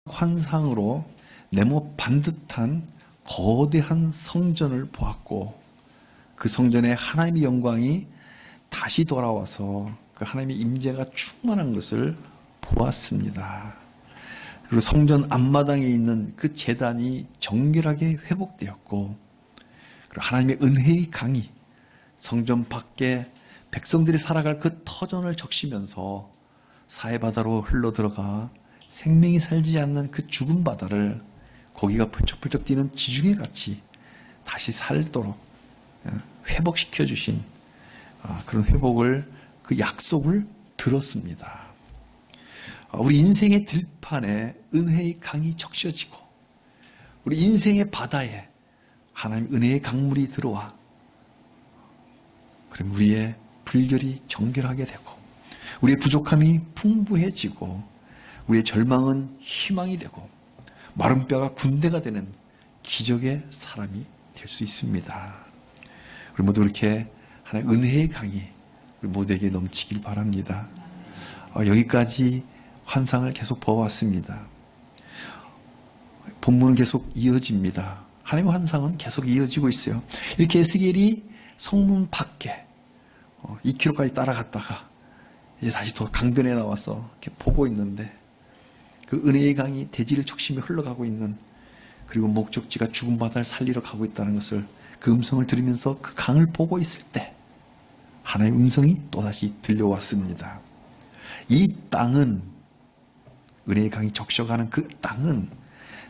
환상으로 네모 반듯한 거대한 성전을 보았고, 그 성전에 하나님의 영광이 다시 돌아와서 그 하나님의 임재가 충만한 것을 보았습니다. 그리고 성전 앞마당에 있는 그 제단이 정결하게 회복되었고, 그리고 하나님의 은혜의 강이 성전 밖에 백성들이 살아갈 그 터전을 적시면서 사해바다로 흘러들어가 생명이 살지 않는 그 죽은 바다를 고기가 펄쩍펄쩍 뛰는 지중해 같이 다시 살도록 회복시켜 주신 그런 회복을, 그 약속을 들었습니다. 우리 인생의 들판에 은혜의 강이 적셔지고, 우리 인생의 바다에 하나님 은혜의 강물이 들어와, 그럼 우리의 불결이 정결하게 되고, 우리의 부족함이 풍부해지고, 우리의 절망은 희망이 되고, 마른 뼈가 군대가 되는 기적의 사람이 될 수 있습니다. 우리 모두 그렇게 하나님 은혜의 강이 우리 모두에게 넘치길 바랍니다. 여기까지 환상을 계속 보아왔습니다. 본문은 계속 이어집니다. 하나님의 환상은 계속 이어지고 있어요. 이렇게 에스겔이 성문 밖에 2km까지 따라갔다가 이제 다시 또 강변에 나와서 이렇게 보고 있는데, 그 은혜의 강이 대지를 적시며 흘러가고 있는, 그리고 목적지가 죽은 바다를 살리러 가고 있다는 것을, 그 음성을 들으면서 그 강을 보고 있을 때 하나님의 음성이 또다시 들려왔습니다. 이 땅은, 은혜의 강이 적셔가는 그 땅은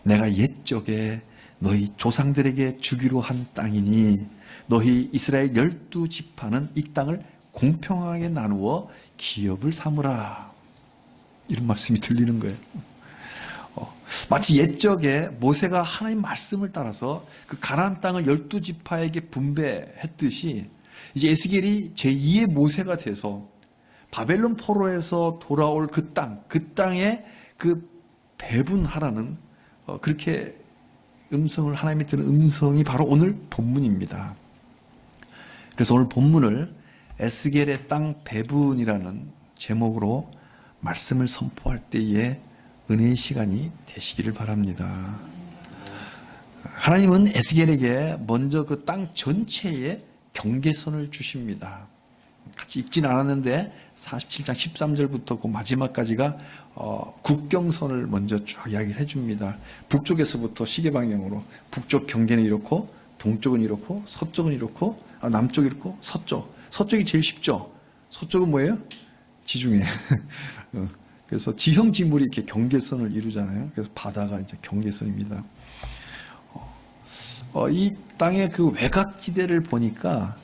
내가 옛적에 너희 조상들에게 주기로 한 땅이니 너희 이스라엘 12지파는 이 땅을 공평하게 나누어 기업을 삼으라. 이런 말씀이 들리는 거예요. 마치 옛적에 모세가 하나님 말씀을 따라서 그 가나안 땅을 12지파에게 분배했듯이, 이제 에스겔이 제2의 모세가 돼서 바벨론 포로에서 돌아올 그 땅에 그 배분하라는, 그렇게 음성을, 하나님이 들은 음성이 바로 오늘 본문입니다. 그래서 오늘 본문을 에스겔의 땅 배분이라는 제목으로 말씀을 선포할 때에 은혜의 시간이 되시기를 바랍니다. 하나님은 에스겔에게 먼저 그 땅 전체에 경계선을 주십니다. 같이 읽진 않았는데 47장 13절부터 그 마지막까지가 국경선을 먼저 쭉 이야기를 해줍니다. 북쪽에서부터 시계방향으로, 북쪽 경계는 이렇고, 동쪽은 이렇고, 서쪽은 이렇고, 남쪽이 이렇고, 서쪽이 제일 쉽죠. 서쪽은 뭐예요? 지중해. 그래서 지형지물이 이렇게 경계선을 이루잖아요. 그래서 바다가 이제 경계선입니다. 이 땅의 그 외곽지대를 보니까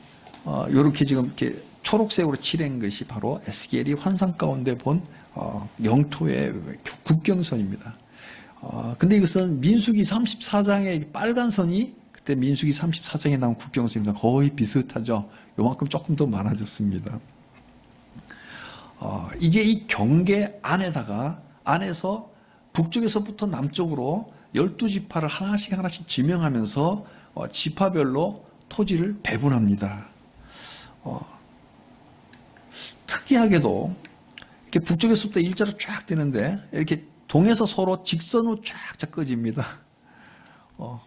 이렇게 지금 이렇게 초록색으로 칠한 것이 바로 에스겔이 환상 가운데 본 영토의 국경선입니다. 근데 이것은 민수기 34장의 빨간 선이 그때 민수기 34장에 나온 국경선입니다. 거의 비슷하죠. 요만큼 조금 더 많아졌습니다. 이제 이 경계 안에서 북쪽에서부터 남쪽으로 12지파를 하나씩 지명하면서 지파별로 토지를 배분합니다. 특이하게도 이렇게 북쪽에서부터 일자로 쫙 되는데, 이렇게 동에서 서로 직선으로 쫙 꺼집니다.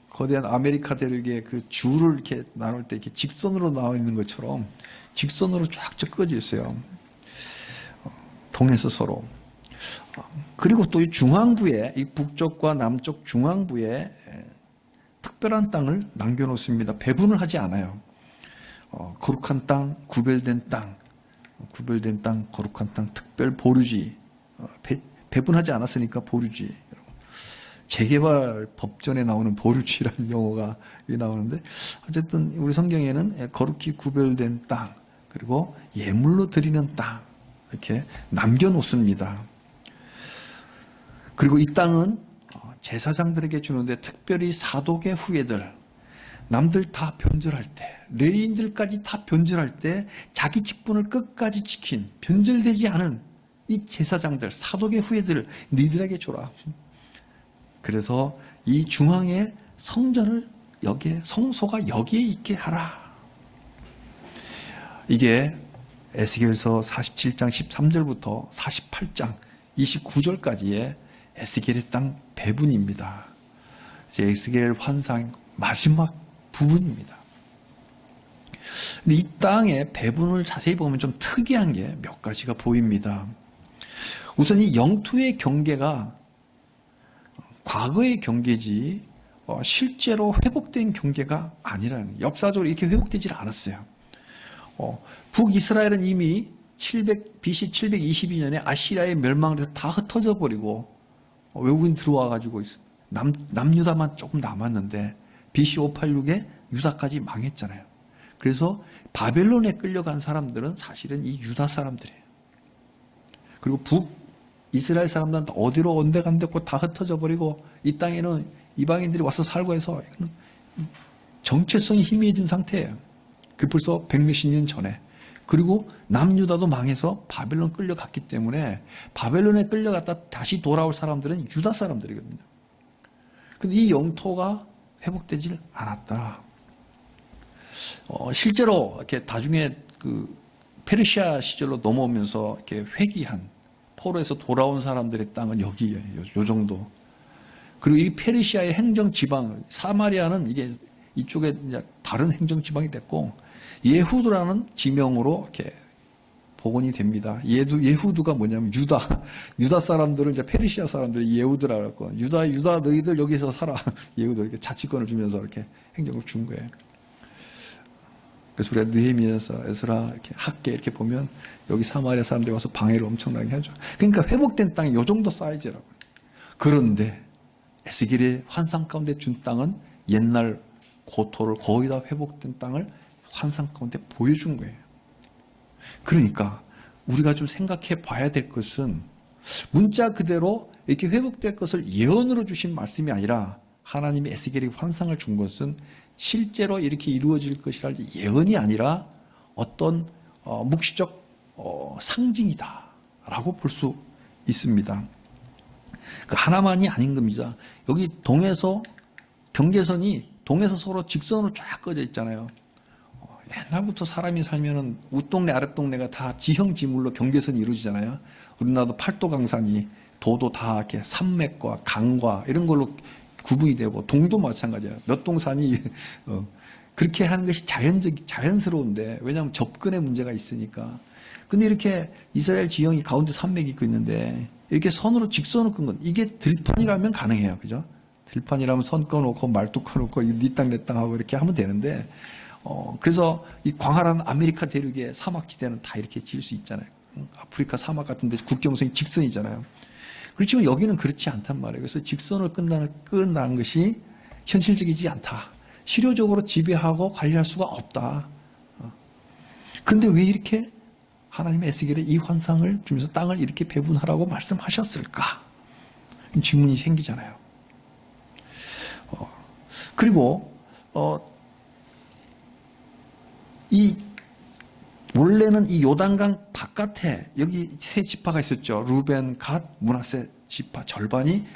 거대한 아메리카 대륙의 그 주를 이렇게 나눌 때 이렇게 직선으로 나와 있는 것처럼 직선으로 쫙 꺼져 있어요. 동에서 서로. 그리고 또 이 중앙부에, 이 북쪽과 남쪽 중앙부에 특별한 땅을 남겨놓습니다. 배분을 하지 않아요. 거룩한 땅, 구별된 땅, 거룩한 땅, 특별 보류지. 배분하지 않았으니까 보류지. 재개발 법전에 나오는 보류지라는 용어가 나오는데, 어쨌든 우리 성경에는 거룩히 구별된 땅, 그리고 예물로 드리는 땅, 이렇게 남겨놓습니다. 그리고 이 땅은 제사장들에게 주는데, 특별히 사독의 후예들, 남들 다 변절할 때, 레위인들까지 다 변절할 때 자기 직분을 끝까지 지킨, 변절되지 않은 이 제사장들, 사독의 후예들을 너희들에게 줘라. 그래서 이 중앙의 성전을 성소가 여기에 있게 하라. 이게 에스겔서 47장 13절부터 48장 29절까지의 에스겔의 땅 배분입니다. 이제 에스겔 환상 마지막 부분입니다. 근데 이 땅의 배분을 자세히 보면 좀 특이한 게 몇 가지가 보입니다. 우선 이 영토의 경계가 과거의 경계지 실제로 회복된 경계가 아니라는, 역사적으로 이렇게 회복되질 않았어요. 북이스라엘은 이미 BC 722년에 아시리아의 멸망을 해서 다 흩어져 버리고 외국인 들어와 가지고 남유다만 조금 남았는데 BC 586에 유다까지 망했잖아요. 그래서 바벨론에 끌려간 사람들은 사실은 이 유다 사람들이에요. 그리고 북이스라엘 사람들은 어디로 온데간데고 다 흩어져 버리고 이 땅에는 이방인들이 와서 살고 해서 정체성이 희미해진 상태예요. 그 벌써 백몇십 년 전에. 그리고 남유다도 망해서 바벨론 끌려갔기 때문에 바벨론에 끌려갔다 다시 돌아올 사람들은 유다 사람들이거든요. 근데 이 영토가 회복되질 않았다. 실제로 이렇게 나중에 그 페르시아 시절로 넘어오면서 이렇게 회귀한 포로에서 돌아온 사람들의 땅은 여기에요. 요 정도. 그리고 이 페르시아의 행정 지방 사마리아는 이게 이쪽에 이제 다른 행정 지방이 됐고 예후드라는 지명으로 이렇게 복원이 됩니다. 예후드가 뭐냐면 유다 사람들을 이제 페르시아 사람들이 예후드라고 하고 유다 너희들 여기서 살아. 예후드 이렇게 자치권을 주면서 이렇게 행정을 준 거예요. 그래서 우리가 느헤미야서 에스라 이렇게 학계 이렇게 보면 여기 사마리아 사람들이 와서 방해를 엄청나게 하죠. 그러니까 회복된 땅이 요 정도 사이즈라고. 그런데 에스겔의 환상 가운데 준 땅은 옛날 고토를 거의 다 회복된 땅을 환상 가운데 보여준 거예요. 그러니까 우리가 좀 생각해 봐야 될 것은 문자 그대로 이렇게 회복될 것을 예언으로 주신 말씀이 아니라 하나님이 에스겔에게 환상을 준 것은 실제로 이렇게 이루어질 것이라 예언이 아니라 어떤 묵시적 상징이다라고 볼 수 있습니다. 그 하나만이 아닌 겁니다. 여기 동에서 경계선이 동에서 서로 직선으로 쫙 꺼져 있잖아요. 옛날부터 사람이 살면은 윗동네 아랫동네가 다 지형지물로 경계선이 이루어지잖아요. 우리나라도 팔도강산이 도도 다 이렇게 산맥과 강과 이런 걸로 구분이 되고 동도 마찬가지야. 몇 동산이 그렇게 하는 것이 자연스러운데 왜냐하면 접근의 문제가 있으니까. 근데 이렇게 이스라엘 지형이 가운데 산맥이 있고 있는데 이렇게 선으로 직선으로 끈 건 이게 들판이라면 가능해요, 그죠? 들판이라면 선 꺼놓고 말뚝 꺼놓고 네 땅 내 땅 하고 이렇게 하면 되는데 그래서 이 광활한 아메리카 대륙의 사막지대는 다 이렇게 지을 수 있잖아요. 아프리카 사막 같은 데 국경선이 직선이잖아요. 그렇지만 여기는 그렇지 않단 말이에요. 그래서 직선을 끈다는 것이 현실적이지 않다. 실효적으로 지배하고 관리할 수가 없다. 그런데 왜 이렇게 하나님의 에스겔에 이 환상을 주면서 땅을 이렇게 배분하라고 말씀하셨을까? 질문이 생기잖아요. 그리고 원래는 이 요단강 바깥에 여기 세 지파가 있었죠. 루벤, 갓, 므낫세 지파 절반이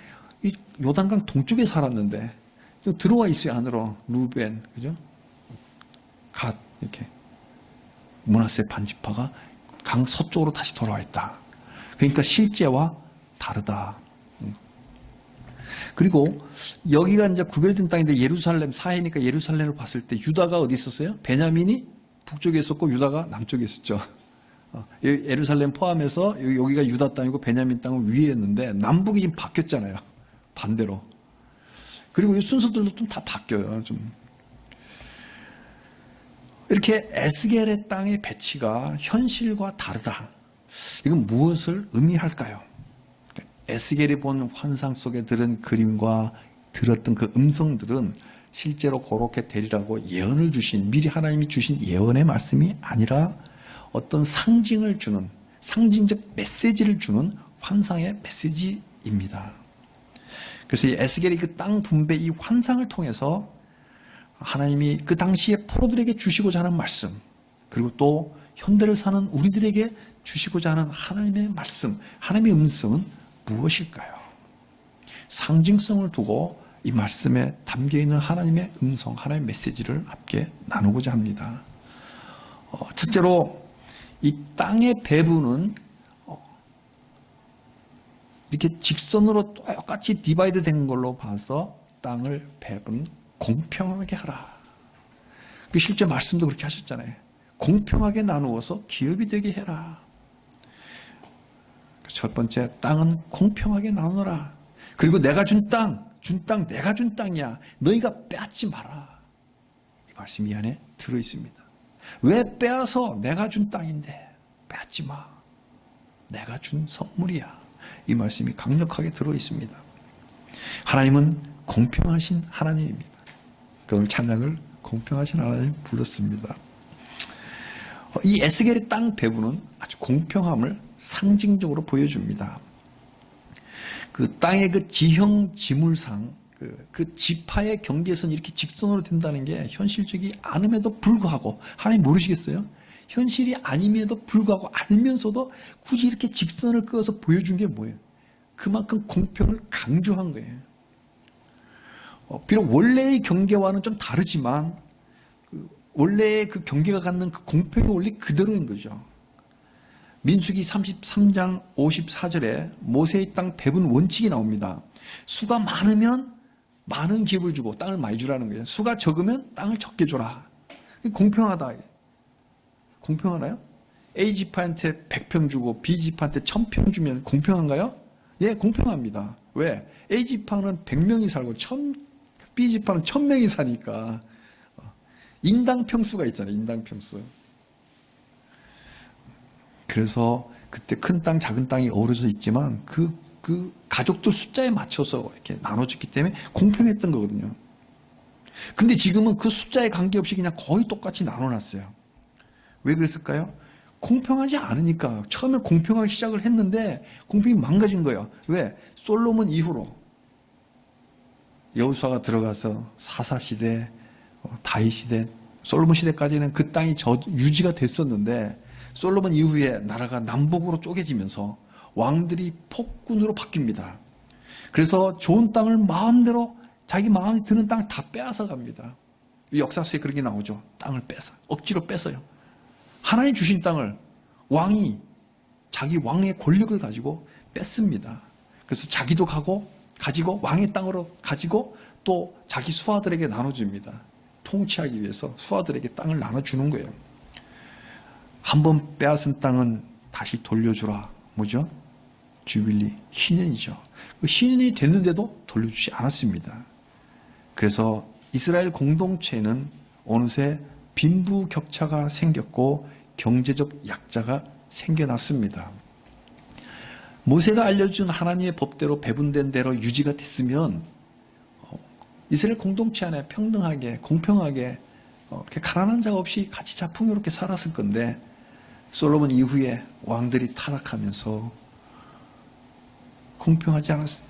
이 요단강 동쪽에 살았는데 들어와 있어요, 안으로. 루벤, 그죠? 갓, 이렇게. 므낫세 반지파가 강 서쪽으로 다시 돌아와 있다. 그러니까 실제와 다르다. 그리고 여기가 이제 구별된 땅인데 예루살렘, 사해니까 예루살렘을 봤을 때 유다가 어디 있었어요? 베냐민이 북쪽에 있었고 유다가 남쪽에 있었죠. 예루살렘 포함해서 여기가 유다 땅이고 베냐민 땅은 위에였는데 남북이 지금 바뀌었잖아요. 반대로. 그리고 이 순서들도 좀 다 바뀌어요. 좀. 이렇게 에스겔의 땅의 배치가 현실과 다르다. 이건 무엇을 의미할까요? 에스겔이 본 환상 속에 들은 그림과 들었던 그 음성들은 실제로 그렇게 되리라고 예언을 주신, 미리 하나님이 주신 예언의 말씀이 아니라 어떤 상징을 주는, 상징적 메시지를 주는 환상의 메시지입니다. 그래서 이 에스겔이 그 땅 분배 이 환상을 통해서 하나님이 그 당시에 포로들에게 주시고자 하는 말씀, 그리고 또 현대를 사는 우리들에게 주시고자 하는 하나님의 말씀, 하나님의 음성은 무엇일까요? 상징성을 두고 이 말씀에 담겨있는 하나님의 음성, 하나님의 메시지를 함께 나누고자 합니다. 첫째로 이 땅의 배분은 이렇게 직선으로 똑같이 디바이드 된 걸로 봐서 땅을 배분 공평하게 하라. 그 실제 말씀도 그렇게 하셨잖아요. 공평하게 나누어서 기업이 되게 해라. 첫 번째, 땅은 공평하게 나누라. 그리고 내가 준 땅 내가 준 땅이야. 너희가 빼앗지 마라. 이 말씀이 이 안에 들어있습니다. 왜 빼앗어? 내가 준 땅인데 빼앗지 마. 내가 준 선물이야. 이 말씀이 강력하게 들어있습니다. 하나님은 공평하신 하나님입니다. 오늘 찬양을 공평하신 하나님 불렀습니다. 이 에스겔의 땅 배분은 아주 공평함을 상징적으로 보여줍니다. 그 땅의 그 지형 지물상 그 지파의 경계선이 이렇게 직선으로 된다는 게 현실적이 않음에도 불구하고 하나님 모르시겠어요? 현실이 아님에도 불구하고 알면서도 굳이 이렇게 직선을 그어서 보여준 게 뭐예요? 그만큼 공평을 강조한 거예요. 비록 원래의 경계와는 좀 다르지만 원래의 그 경계가 갖는 그 공평의 원리 그대로인 거죠. 민수기 33장 54절에 모세의 땅 배분 원칙이 나옵니다. 수가 많으면 많은 기업을 주고 땅을 많이 주라는 거예요. 수가 적으면 땅을 적게 줘라. 공평하다. 공평하나요? A지파한테 100평 주고 B지파한테 1000평 주면 공평한가요? 예, 공평합니다. 왜? A지파는 100명이 살고 B지파는 1000명이 사니까 인당 평수가 있잖아요. 인당 평수. 그래서 그때 큰 땅, 작은 땅이 어우러져 있지만 그 가족들 숫자에 맞춰서 이렇게 나눠졌기 때문에 공평했던 거거든요. 근데 지금은 그 숫자에 관계없이 그냥 거의 똑같이 나눠놨어요. 왜 그랬을까요? 공평하지 않으니까. 처음에 공평하게 시작을 했는데 공평이 망가진 거예요. 왜? 솔로몬 이후로 여호수아가 들어가서 사사시대, 다윗 시대, 솔로몬 시대까지는 그 땅이 유지가 됐었는데 솔로몬 이후에 나라가 남북으로 쪼개지면서 왕들이 폭군으로 바뀝니다. 그래서 좋은 땅을 마음대로 자기 마음에 드는 땅을 다 빼앗아 갑니다. 이 역사 속에 그런 게 나오죠. 땅을 억지로 뺏어요. 하나님 주신 땅을 왕이 자기 왕의 권력을 가지고 뺐습니다. 그래서 자기도 가지고 왕의 땅으로 가지고 또 자기 수하들에게 나눠줍니다. 통치하기 위해서 수하들에게 땅을 나눠주는 거예요. 한번 빼앗은 땅은 다시 돌려주라. 뭐죠? 주빌리, 희년이죠. 그 희년이 됐는데도 돌려주지 않았습니다. 그래서 이스라엘 공동체는 어느새 빈부격차가 생겼고 경제적 약자가 생겨났습니다. 모세가 알려준 하나님의 법대로 배분된 대로 유지가 됐으면 이스라엘 공동체 안에 평등하게 공평하게 가난한 자가 없이 같이 자풍요롭게 살았을 건데 솔로몬 이후에 왕들이 타락하면서 공평하지 않았어요.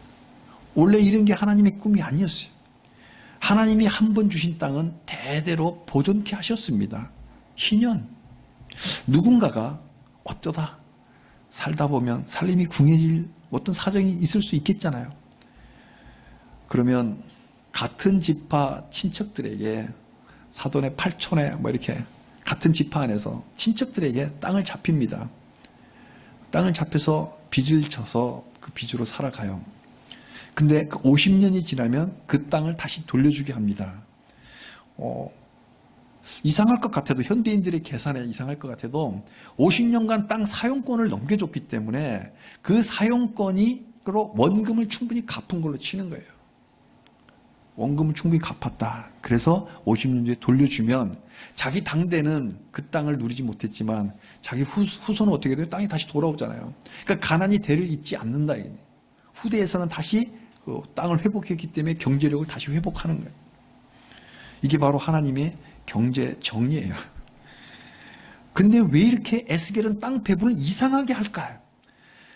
원래 이런 게 하나님의 꿈이 아니었어요. 하나님이 한 번 주신 땅은 대대로 보존케 하셨습니다. 희년. 누군가가 어쩌다 살다 보면 살림이 궁해질 어떤 사정이 있을 수 있겠잖아요. 그러면 같은 지파 친척들에게 사돈의 8촌에 이렇게 같은 지파 안에서 친척들에게 땅을 잡힙니다. 땅을 잡혀서 빚을 져서 그 빚으로 살아가요. 근데 그 50년이 지나면 그 땅을 다시 돌려주게 합니다. 이상할 것 같아도 현대인들의 계산에 이상할 것 같아도 50년간 땅 사용권을 넘겨줬기 때문에 그 사용권으로 원금을 충분히 갚은 걸로 치는 거예요. 원금을 충분히 갚았다. 그래서 50년 뒤에 돌려주면 자기 당대는 그 땅을 누리지 못했지만 자기 후손은 어떻게 돼요? 땅이 다시 돌아오잖아요. 그러니까 가난이 대를 잇지 않는다. 후대에서는 다시 그 땅을 회복했기 때문에 경제력을 다시 회복하는 거예요. 이게 바로 하나님의 경제 정의예요. 근데 왜 이렇게 에스겔은 땅 배분을 이상하게 할까요?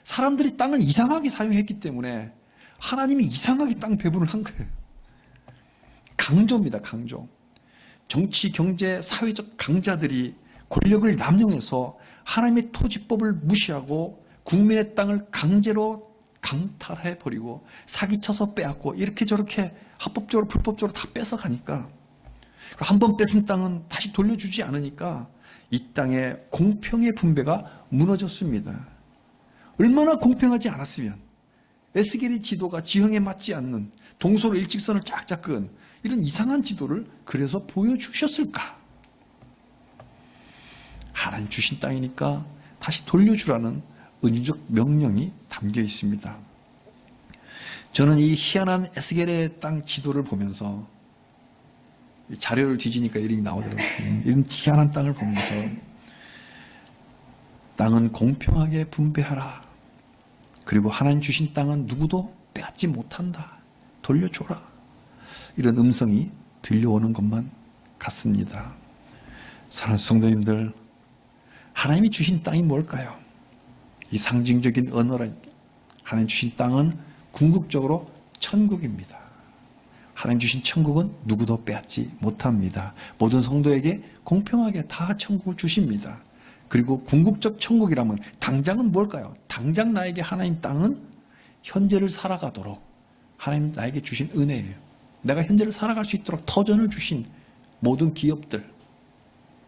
사람들이 땅을 이상하게 사용했기 때문에 하나님이 이상하게 땅 배분을 한 거예요. 강조입니다. 강조. 정치, 경제, 사회적 강자들이 권력을 남용해서 하나님의 토지법을 무시하고 국민의 땅을 강제로 강탈해버리고 사기쳐서 빼앗고 이렇게 저렇게 합법적으로 불법적으로 다 뺏어가니까 한 번 뺏은 땅은 다시 돌려주지 않으니까 이 땅의 공평의 분배가 무너졌습니다. 얼마나 공평하지 않았으면 에스겔의 지도가 지형에 맞지 않는 동서로 일직선을 쫙쫙 그은 이런 이상한 지도를 그래서 보여주셨을까? 하나님 주신 땅이니까 다시 돌려주라는 은유적 명령이 담겨 있습니다. 저는 이 희한한 에스겔의 땅 지도를 보면서 자료를 뒤지니까 이름이 나오더라고요. 이런 희한한 땅을 보면서 땅은 공평하게 분배하라. 그리고 하나님 주신 땅은 누구도 빼앗지 못한다. 돌려줘라. 이런 음성이 들려오는 것만 같습니다. 사랑하는 성도님들, 하나님이 주신 땅이 뭘까요? 이 상징적인 언어라. 하나님 주신 땅은 궁극적으로 천국입니다. 하나님 주신 천국은 누구도 빼앗지 못합니다. 모든 성도에게 공평하게 다 천국을 주십니다. 그리고 궁극적 천국이라면 당장은 뭘까요? 당장 나에게 하나님 땅은 현재를 살아가도록 하나님 나에게 주신 은혜예요. 내가 현재를 살아갈 수 있도록 터전을 주신 모든 기업들,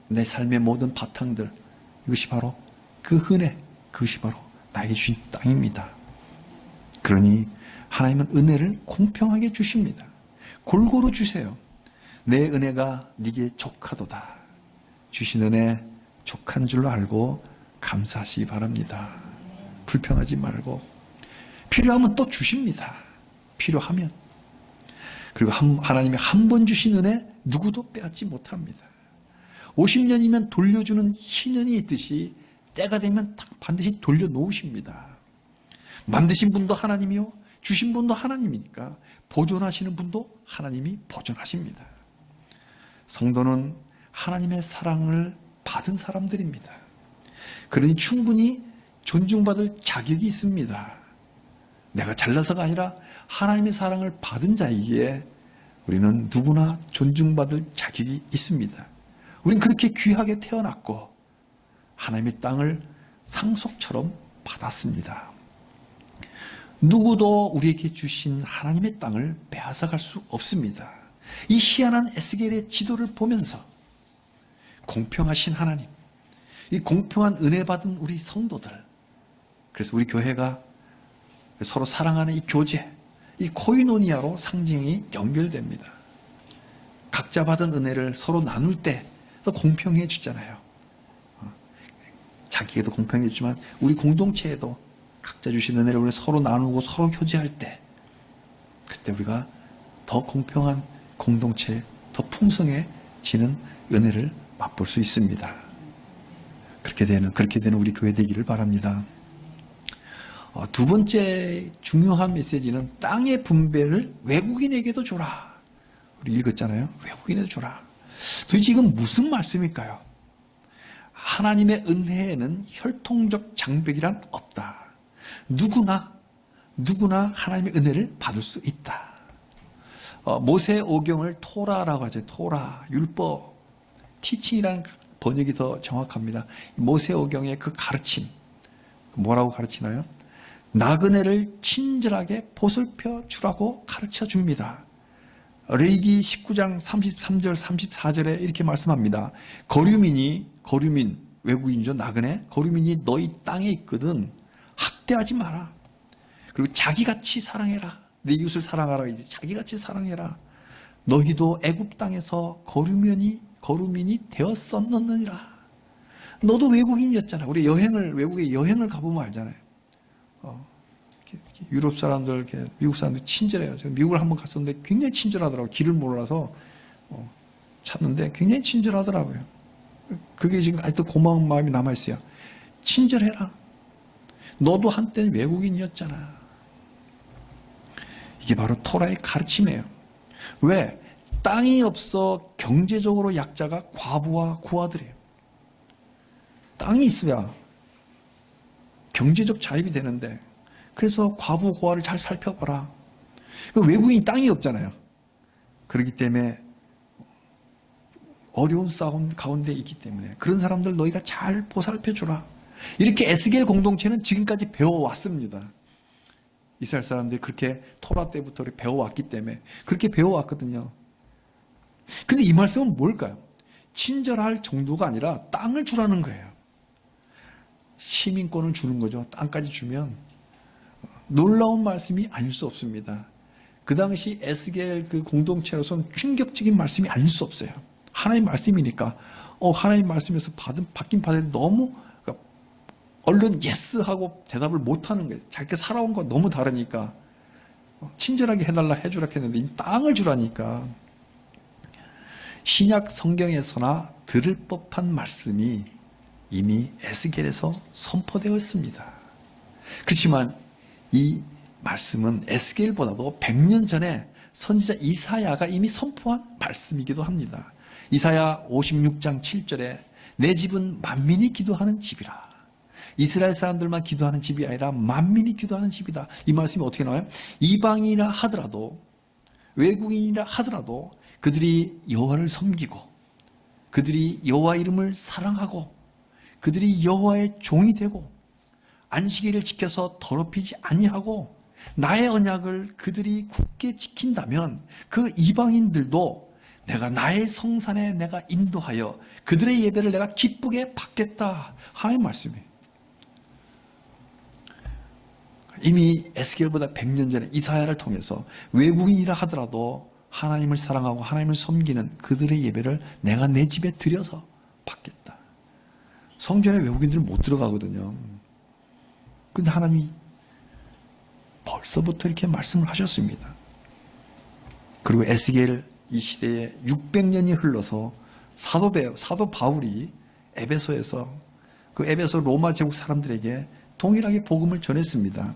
내 삶의 모든 바탕들, 이것이 바로 그 은혜, 그것이 바로 나에게 주신 땅입니다. 그러니 하나님은 은혜를 공평하게 주십니다. 골고루 주세요. 내 은혜가 네게 족하도다. 주신 은혜 족한 줄로 알고 감사하시기 바랍니다. 불평하지 말고 필요하면 또 주십니다. 필요하면. 그리고 하나님이 한 번 주신 은혜 누구도 빼앗지 못합니다. 50년이면 돌려주는 희년이 있듯이 때가 되면 반드시 돌려놓으십니다. 만드신 분도 하나님이요 주신 분도 하나님이니까 보존하시는 분도 하나님이 보존하십니다. 성도는 하나님의 사랑을 받은 사람들입니다. 그러니 충분히 존중받을 자격이 있습니다. 내가 잘나서가 아니라 하나님의 사랑을 받은 자이기에 우리는 누구나 존중받을 자격이 있습니다. 우린 그렇게 귀하게 태어났고 하나님의 땅을 상속처럼 받았습니다. 누구도 우리에게 주신 하나님의 땅을 빼앗아갈 수 없습니다. 이 희한한 에스겔의 지도를 보면서 공평하신 하나님, 이 공평한 은혜 받은 우리 성도들, 그래서 우리 교회가 서로 사랑하는 이 교제, 이 코이노니아로 상징이 연결됩니다. 각자 받은 은혜를 서로 나눌 때 더 공평해 주잖아요. 자기에게도 공평해 주지만 우리 공동체에도 각자 주신 은혜를 우리 서로 나누고 서로 교제할 때 그때 우리가 더 공평한 공동체, 더 풍성해지는 은혜를 맛볼 수 있습니다. 그렇게 되는 우리 교회 되기를 바랍니다. 두 번째 중요한 메시지는 땅의 분배를 외국인에게도 줘라. 우리 읽었잖아요. 외국인에도 줘라. 도대체 이건 무슨 말씀일까요? 하나님의 은혜에는 혈통적 장벽이란 없다. 누구나 하나님의 은혜를 받을 수 있다. 모세오경을 토라라고 하죠. 토라, 율법, 티칭이라는 번역이 더 정확합니다. 모세오경의 그 가르침, 뭐라고 가르치나요? 나그네를 친절하게 보살펴 주라고 가르쳐 줍니다. 레위기 19장 33절 34절에 이렇게 말씀합니다. 거류민, 외국인이죠. 나그네. 거류민이 너희 땅에 있거든 학대하지 마라. 그리고 자기같이 사랑해라. 내 이웃을 사랑하라. 이제 자기같이 사랑해라. 너희도 애굽 땅에서 거류민이 되었었느니라. 너도 외국인이었잖아. 우리 외국에 여행을 가보면 알잖아요. 유럽 사람들, 미국 사람들 친절해요. 제가 미국을 한번 갔었는데 굉장히 친절하더라고요. 길을 몰라서 찾는데 굉장히 친절하더라고요. 그게 지금 아직도 고마운 마음이 남아있어요. 친절해라. 너도 한때는 외국인이었잖아. 이게 바로 토라의 가르침이에요. 왜? 땅이 없어 경제적으로 약자가 과부와 고아들이에요. 땅이 있어야 경제적 자립이 되는데 그래서 과부 고아를 잘 살펴봐라. 외국인이 땅이 없잖아요. 그렇기 때문에 어려운 싸움 가운데 있기 때문에 그런 사람들 너희가 잘 보살펴주라. 이렇게 에스겔 공동체는 지금까지 배워왔습니다. 이스라엘 사람들이 그렇게 토라 때부터 배워왔기 때문에 그렇게 배워왔거든요. 근데 이 말씀은 뭘까요? 친절할 정도가 아니라 땅을 주라는 거예요. 시민권을 주는 거죠. 땅까지 주면 놀라운 말씀이 아닐 수 없습니다. 그 당시 에스겔 그 공동체로서는 충격적인 말씀이 아닐 수 없어요. 하나님 말씀이니까 하나님 말씀에서 받긴 받았는데 너무 그러니까 얼른 예스 하고 대답을 못하는 거예요. 자기가 살아온 거 너무 다르니까 친절하게 해달라 해주라 했는데 이 땅을 주라니까. 신약 성경에서나 들을 법한 말씀이 이미 에스겔에서 선포되어 있습니다. 그렇지만 이 말씀은 에스겔보다도 100년 전에 선지자 이사야가 이미 선포한 말씀이기도 합니다. 이사야 56장 7절에 내 집은 만민이 기도하는 집이라. 이스라엘 사람들만 기도하는 집이 아니라 만민이 기도하는 집이다. 이 말씀이 어떻게 나와요? 이방인이라 하더라도 외국인이라 하더라도 그들이 여호와를 섬기고 그들이 여호와 이름을 사랑하고 그들이 여호와의 종이 되고 안식일을 지켜서 더럽히지 아니하고 나의 언약을 그들이 굳게 지킨다면 그 이방인들도 내가 나의 성산에 내가 인도하여 그들의 예배를 내가 기쁘게 받겠다. 하나님 말씀이에요. 이미 에스겔보다 100년 전에 이사야를 통해서 외국인이라 하더라도 하나님을 사랑하고 하나님을 섬기는 그들의 예배를 내가 내 집에 들여서 받겠다. 성전에 외국인들은 못 들어가거든요. 근데 하나님이 벌써부터 이렇게 말씀을 하셨습니다. 그리고 에스겔 이 시대에 600년이 흘러서 사도 바울이 에베소에서 그 에베소 로마 제국 사람들에게 동일하게 복음을 전했습니다.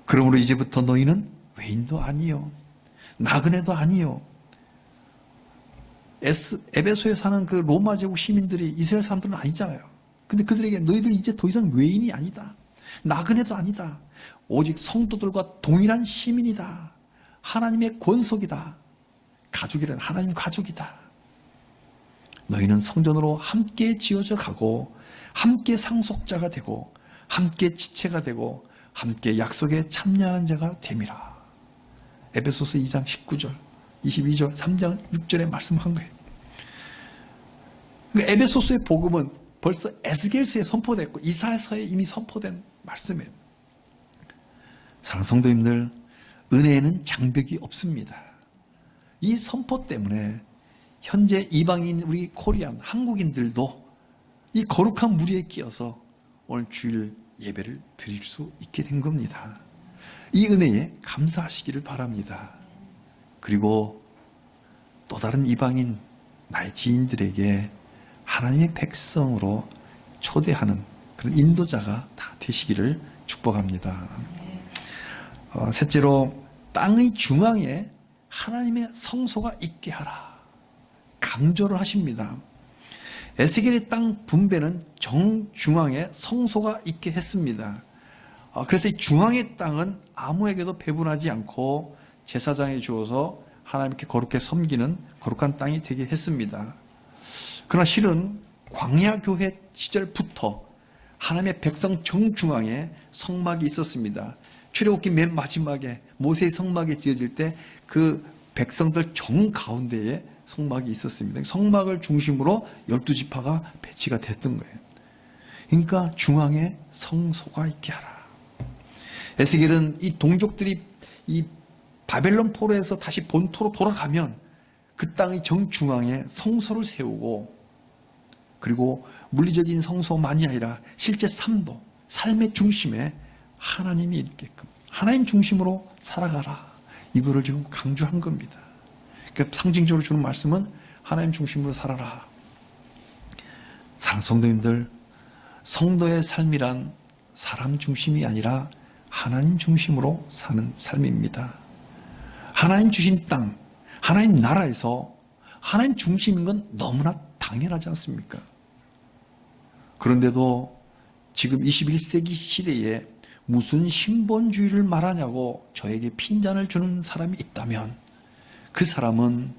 그러므로 이제부터 너희는 외인도 아니요 나그네도 아니요. 에베소에 사는 그 로마 제국 시민들이 이스라엘 사람들은 아니잖아요. 근데 그들에게 너희들 이제 더 이상 외인이 아니다. 나그네도 아니다. 오직 성도들과 동일한 시민이다. 하나님의 권속이다. 가족이란 하나님 가족이다. 너희는 성전으로 함께 지어져 가고 함께 상속자가 되고 함께 지체가 되고 함께 약속에 참여하는 자가 됨이라. 에베소서 2장 19절, 22절, 3장 6절에 말씀한 거예요. 에베소서의 복음은 벌써 에스겔서에 선포됐고 이사야서에 이미 선포된 말씀이에요. 사랑하는 성도님들, 은혜에는 장벽이 없습니다. 이 선포 때문에 현재 이방인 우리 코리안 한국인들도 이 거룩한 무리에 끼어서 오늘 주일 예배를 드릴 수 있게 된 겁니다. 이 은혜에 감사하시기를 바랍니다. 그리고 또 다른 이방인 나의 지인들에게 하나님의 백성으로 초대하는 그런 인도자가 다 되시기를 축복합니다. 셋째로 땅의 중앙에 하나님의 성소가 있게 하라. 강조를 하십니다. 에스겔의 땅 분배는 정중앙에 성소가 있게 했습니다. 그래서 이 중앙의 땅은 아무에게도 배분하지 않고 제사장에 주어서 하나님께 거룩하게 섬기는 거룩한 땅이 되게 했습니다. 그러나 실은 광야교회 시절부터 하나님의 백성 정중앙에 성막이 있었습니다. 출애굽기 맨 마지막에 모세의 성막이 지어질 때 그 백성들 정 가운데에 성막이 있었습니다. 성막을 중심으로 12지파가 배치가 됐던 거예요. 그러니까 중앙에 성소가 있게 하라. 에스겔은 이 동족들이 이 바벨론 포로에서 다시 본토로 돌아가면 그 땅의 정중앙에 성소를 세우고 그리고 물리적인 성소만이 아니라 실제 삶도 삶의 중심에 하나님이 있게끔 하나님 중심으로 살아가라. 이거를 지금 강조한 겁니다. 그러니까 상징적으로 주는 말씀은 하나님 중심으로 살아라. 사랑하는 성도님들, 성도의 삶이란 사람 중심이 아니라 하나님 중심으로 사는 삶입니다. 하나님 주신 땅, 하나님 나라에서 하나님 중심인 건 너무나 당연하지 않습니까? 그런데도 지금 21세기 시대에 무슨 신본주의를 말하냐고 저에게 핀잔을 주는 사람이 있다면 그 사람은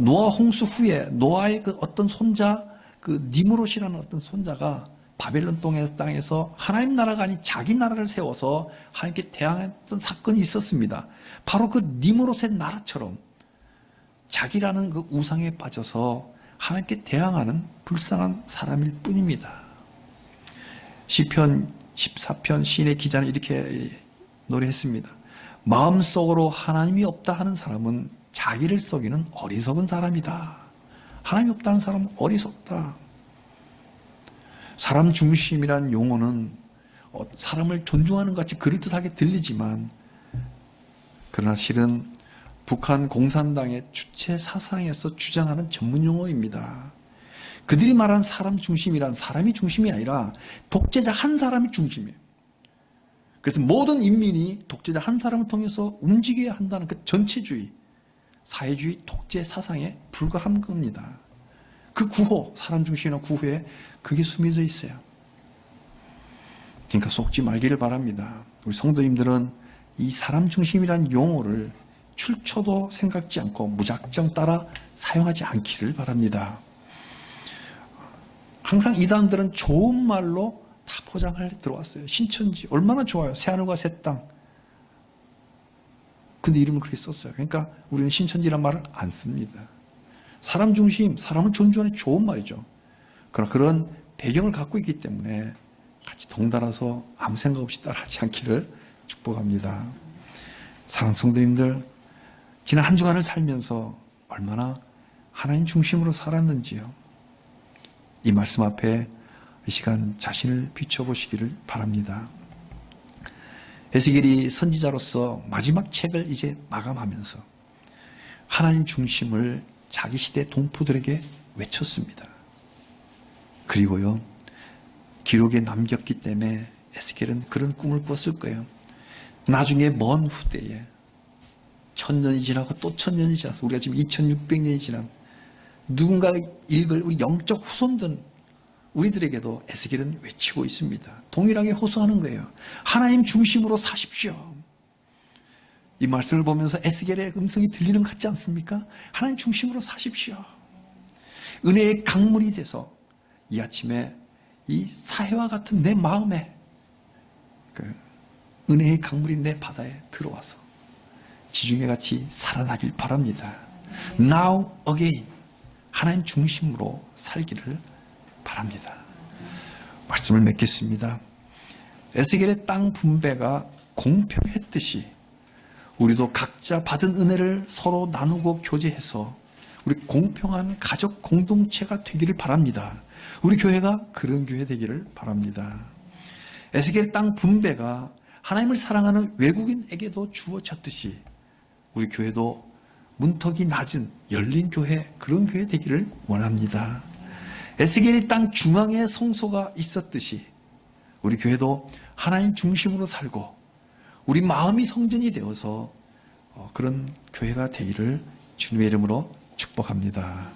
노아 홍수 후에 노아의 그 어떤 손자 그 니므롯이라는 어떤 손자가 바벨론 땅에서 하나님 나라가 아닌 자기 나라를 세워서 하나님께 대항했던 사건이 있었습니다. 바로 그 니므롯의 나라처럼 자기라는 그 우상에 빠져서 하나님께 대항하는 불쌍한 사람일 뿐입니다. 시편 14편 시인의 기자는 이렇게 노래했습니다. 마음속으로 하나님이 없다 하는 사람은 자기를 속이는 어리석은 사람이다. 하나님이 없다는 사람은 어리석다. 사람 중심이란 용어는 사람을 존중하는 것 같이 그럴듯하게 들리지만 그러나 실은 북한 공산당의 주체 사상에서 주장하는 전문 용어입니다. 그들이 말하는 사람 중심이란 사람이 중심이 아니라 독재자 한 사람이 중심이에요. 그래서 모든 인민이 독재자 한 사람을 통해서 움직여야 한다는 그 전체주의, 사회주의 독재 사상에 불과한 겁니다. 그 구호, 사람 중심이나 구호에 그게 숨겨져 있어요. 그러니까 속지 말기를 바랍니다. 우리 성도님들은 이 사람 중심이란 용어를 출처도 생각지 않고 무작정 따라 사용하지 않기를 바랍니다. 항상 이단들은 좋은 말로 다 포장을 들어왔어요. 신천지 얼마나 좋아요. 새하늘과 새 땅. 근데 이름을 그렇게 썼어요. 그러니까 우리는 신천지란 말을 안 씁니다. 사람 중심, 사람을 존중하는 좋은 말이죠. 그러나 그런 배경을 갖고 있기 때문에 같이 덩달아서 아무 생각 없이 따라하지 않기를 축복합니다. 사랑하는 성도님들, 지난 한 주간을 살면서 얼마나 하나님 중심으로 살았는지요. 이 말씀 앞에 이 시간 자신을 비춰보시기를 바랍니다. 에스겔이 선지자로서 마지막 책을 이제 마감하면서 하나님 중심을 자기 시대 동포들에게 외쳤습니다. 그리고요, 기록에 남겼기 때문에 에스겔은 그런 꿈을 꿨을 거예요. 나중에 먼 후대에 1000년이 지나고 또 1000년이 지나서 우리가 지금 2600년이 지난 누군가 읽을 우리 영적 후손들 우리들에게도 에스겔은 외치고 있습니다. 동일하게 호소하는 거예요. 하나님 중심으로 사십시오. 이 말씀을 보면서 에스겔의 음성이 들리는 것 같지 않습니까? 하나님 중심으로 사십시오. 은혜의 강물이 돼서 이 아침에 이 사해와 같은 내 마음에 그 은혜의 강물이 내 바다에 들어와서 지중해 같이 살아나길 바랍니다. Now again 하나님 중심으로 살기를 바랍니다. 말씀을 맺겠습니다. 에스겔의 땅 분배가 공평했듯이 우리도 각자 받은 은혜를 서로 나누고 교제해서 우리 공평한 가족 공동체가 되기를 바랍니다. 우리 교회가 그런 교회 되기를 바랍니다. 에스겔의 땅 분배가 하나님을 사랑하는 외국인에게도 주어졌듯이 우리 교회도 문턱이 낮은 열린 교회, 그런 교회 되기를 원합니다. 에스겔의 땅 중앙에 성소가 있었듯이 우리 교회도 하나님 중심으로 살고 우리 마음이 성전이 되어서 그런 교회가 되기를 주님의 이름으로 축복합니다.